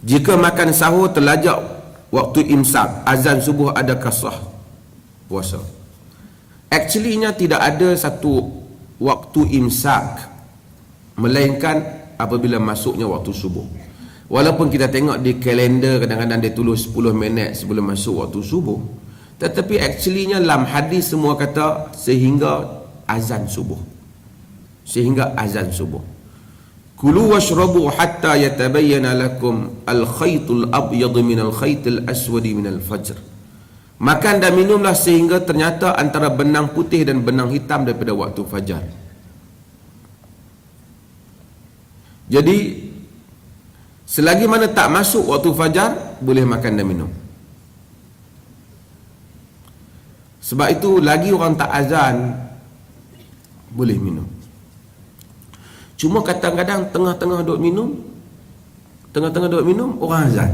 Jika makan sahur terlajak waktu imsak, azan subuh, adakah sah puasa? Actually-nya tidak ada satu waktu imsak melainkan apabila masuknya waktu subuh. Walaupun kita tengok di kalender kadang-kadang dia tulis 10 minit sebelum masuk waktu subuh, tetapi actually-nya dalam hadis semua kata sehingga azan subuh. Sehingga azan subuh. Kulu washrabu hatta yatabayyana lakum al-khaytul abyad min al-khaytil aswadi min al-fajr. Makan dan minumlah sehingga ternyata antara benang putih dan benang hitam daripada waktu fajar. Jadi selagi mana tak masuk waktu fajar, boleh makan dan minum. Sebab itu lagi orang tak azan, boleh minum. Cuma kadang-kadang tengah-tengah duk minum, orang azan.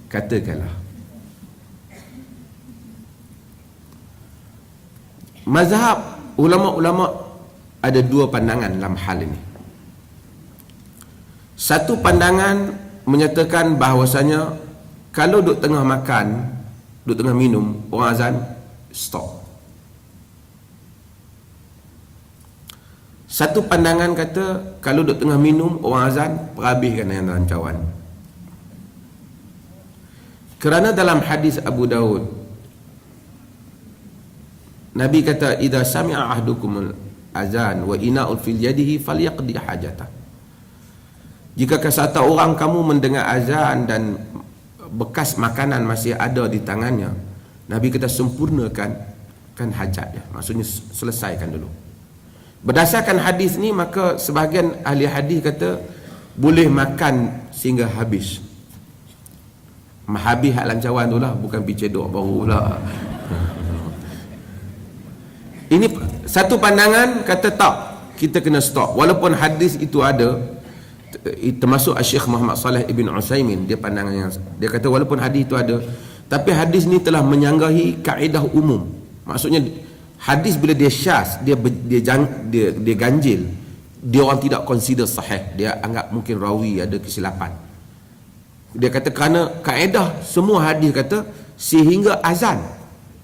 Katakanlah mazhab ulama-ulama ada dua pandangan dalam hal ini. Satu pandangan menyatakan bahawasanya kalau duk tengah makan, duk tengah minum, orang azan, stop. Satu pandangan kata kalau duk tengah minum, orang azan, perhabiskan yang rancawan. Kerana dalam hadis Abu Daud, Nabi kata, "Idza sami'a ahdukumul azan wa ina'ul fil yadihi falyaqdi hajatah." Jika satu orang kamu mendengar azan dan bekas makanan masih ada di tangannya, Nabi kata sempurnakan hajatnya. Maksudnya selesaikan dulu. Berdasarkan hadis ni, maka sebahagian ahli hadis kata boleh makan sehingga habis. Habis hak lancawan tu lah, bukan picedok baru pula. Ini satu pandangan kata tak, kita kena stop. Walaupun hadis itu ada, termasuk Syekh Muhammad Saleh Ibn Utsaimin, dia pandangan yang, dia kata walaupun hadis itu ada, tapi hadis ni telah menyanggahi kaedah umum. Maksudnya hadis bila dia syaz, dia ganjil, dia orang tidak consider sahih, dia anggap mungkin rawi ada kesilapan. Dia kata kerana kaedah semua hadis kata sehingga azan.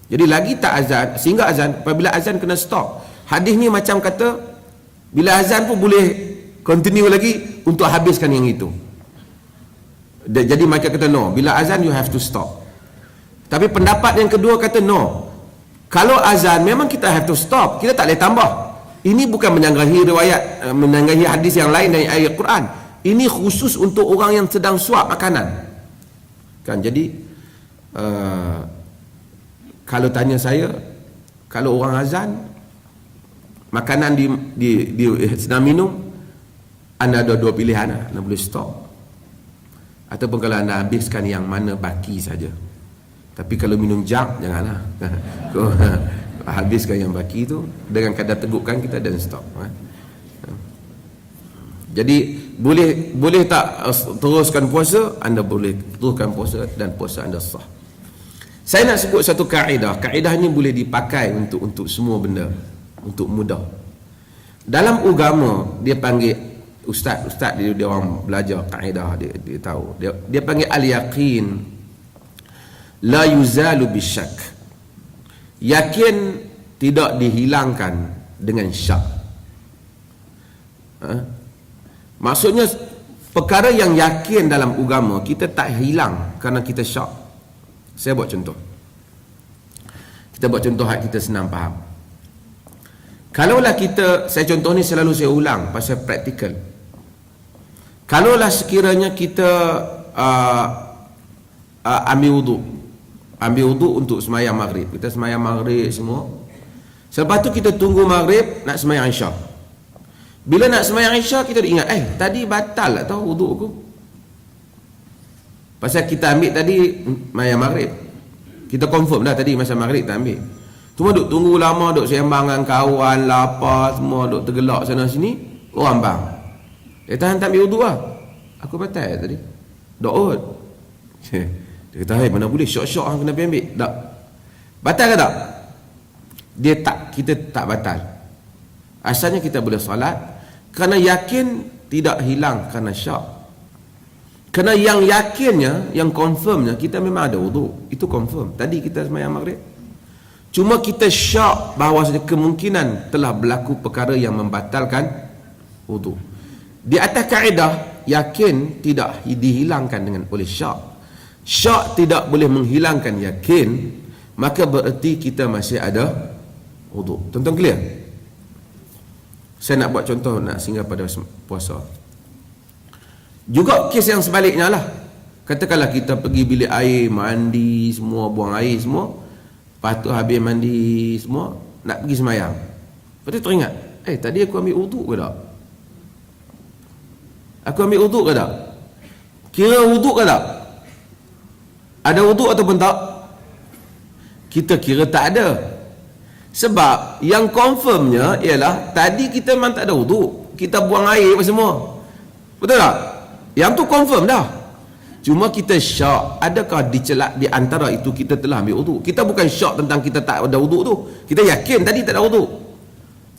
Jadi lagi tak azan, sehingga azan, apabila azan kena stop. Hadis ni macam kata bila azan pun boleh continue lagi untuk habiskan yang itu. Jadi mereka kata no, bila azan you have to stop. Tapi pendapat yang kedua kata no, kalau azan memang kita have to stop, kita tak boleh tambah. Ini bukan menyanggahi riwayat, menyanggahi hadis yang lain dari ayat Quran. Ini khusus untuk orang yang sedang suap makanan. Kan, jadi kalau tanya saya, kalau orang azan, makanan di sedang minum, anda ada dua pilihan, anda boleh stop. Ataupun kalau anda habiskan yang mana baki saja. Tapi kalau minum jam, janganlah. Habiskan yang baki itu dengan kadar tegukkan kita dan stop. Jadi boleh tak teruskan puasa? Anda boleh teruskan puasa dan puasa anda sah. Saya nak sebut satu kaedah. Kaedah ini boleh dipakai untuk semua benda, untuk mudah. Dalam agama dia panggil ustaz dia orang belajar kaedah, dia tahu. Dia panggil al-yaqin la yuzalu bisyak. Yakin tidak dihilangkan dengan syak. Maksudnya perkara yang yakin dalam agama kita tak hilang kerana kita syak. Saya buat contoh. Kita buat contoh hak kita senang faham. Kalaulah kita, saya contoh ni selalu saya ulang pasal praktikal. Kalaulah sekiranya kita ambil wudu untuk semayang maghrib. Kita semayang maghrib semua. Selepas tu kita tunggu maghrib nak semayang isyak. Bila nak semayang isyak kita ingat, tadi batal tak tahu wudu aku. Pasal kita ambil tadi semayang maghrib. Kita confirm dah tadi masa maghrib kita ambil. Cuma duk tunggu lama, duk sembang dengan kawan, lapar semua, duk tergelak sana sini, orang bang. Tahan tak ambil wudu lah. Aku batal tadi. Da'ud. Dia kata, mana boleh syok-syok orang kena ambil. Tak. Batal ke tak? Kita tak batal. Asalnya kita boleh solat kerana yakin tidak hilang kerana syak. Kerana yang yakinnya, yang confirmnya, kita memang ada wuduk. Itu confirm. Tadi kita sembahyang maghrib. Cuma kita syak bahawa kemungkinan telah berlaku perkara yang membatalkan wuduk. Di atas kaedah, yakin tidak dihilangkan dengan oleh syak. Syak tidak boleh menghilangkan yakin, maka bererti kita masih ada wuduk. Tuan-tuan clear? Saya nak buat contoh, nak singgah pada puasa. Juga kes yang sebaliknya lah. Katakanlah kita pergi bilik air, mandi semua, buang air semua, lepas tu habis mandi semua, nak pergi semayang. Lepas tu teringat, tadi aku ambil wuduk ke tak? Aku ambil wuduk ke tak? Kira wuduk ke tak? Ada wuduk ataupun tak? Kita kira tak ada. Sebab yang confirmnya ialah tadi kita memang tak ada wuduk, kita buang air apa semua. Betul tak? Yang tu confirm dah. Cuma kita syak, adakah di antara itu kita telah ambil wuduk? Kita bukan syak tentang kita tak ada wuduk tu. Kita yakin tadi tak ada wuduk.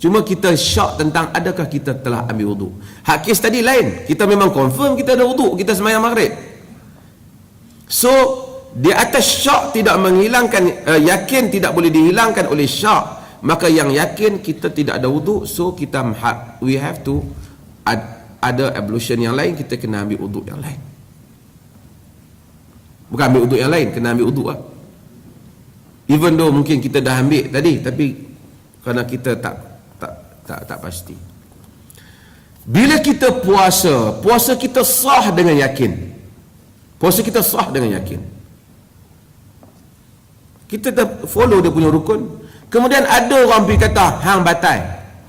Cuma kita syak tentang adakah kita telah ambil wuduk. Hak kes tadi lain. Kita memang confirm kita ada wuduk, kita sembahyang maghrib. So, di atas syak tidak menghilangkan, yakin tidak boleh dihilangkan oleh syak. Maka yang yakin kita tidak ada wuduk, so kita we have to ada ablution yang lain, kita kena ambil wuduk yang lain. Bukan ambil wuduk yang lain, kena ambil wuduk lah. Even though mungkin kita dah ambil tadi, tapi kerana kita tak pasti. Bila kita puasa kita sah dengan yakin. Puasa kita sah dengan yakin. Kita dah follow dia punya rukun. Kemudian ada orang pergi kata, hang batal.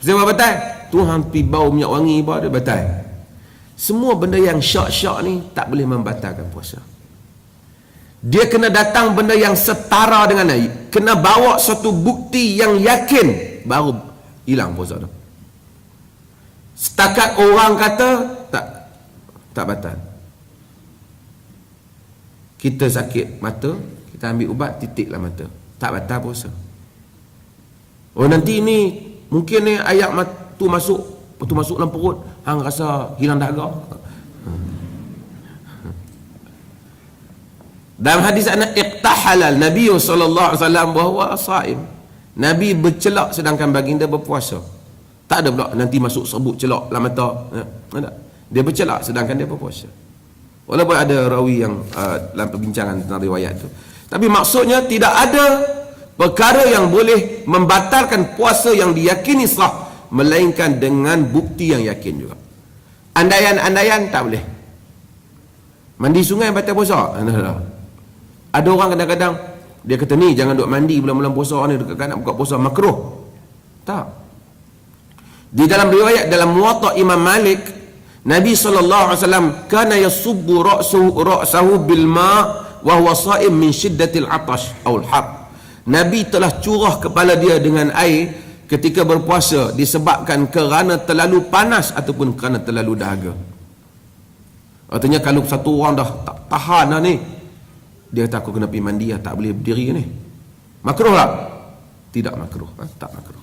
Siapa batal? Tu hang pergi bau minyak wangi apa dia batal. Semua benda yang syak-syak ni tak boleh membatalkan puasa. Dia kena datang benda yang setara dengan dia. Kena bawa satu bukti yang yakin, baru hilang puasa tu. Setakat orang kata tak batal. Kita sakit mata, kita ambil ubat, titiklah mata, tak batal puasa. Oh nanti ni mungkin ni ayak tu masuk dalam perut, hang rasa hilang dahaga. Dalam hadis anak iqtahalal Nabi sallallahu alaihi wasallam bahawa saim. Nabi bercelak sedangkan baginda berpuasa. Tak ada pula nanti masuk serbuk celak dalam mata. Tak. Dia bercelak sedangkan dia berpuasa. Walaupun ada rawi yang dalam perbincangan tentang riwayat tu. Tapi maksudnya tidak ada perkara yang boleh membatalkan puasa yang diyakini sah, melainkan dengan bukti yang yakin juga. Andaian-andaian tak boleh. Mandi sungai batal puasa. Ada orang kadang-kadang dia kata ni jangan duk mandi bulan-bulan puasa ni, dekat nak buka puasa, makruh. Tak. Di dalam riwayat dalam Muwatta Imam Malik, Nabi SAW kana yasubbu ra'sahu bil ma' wa huwa sha'im min shiddatil 'atash aw al-har. Nabi telah curah kepala dia dengan air ketika berpuasa disebabkan kerana terlalu panas ataupun kerana terlalu dahaga. Artinya kalau satu orang dah tak tahan dah ni, dia kata aku kena pergi mandi lah, tak boleh berdiri ni. Makruh tak? Tidak makruh. Tak makruh.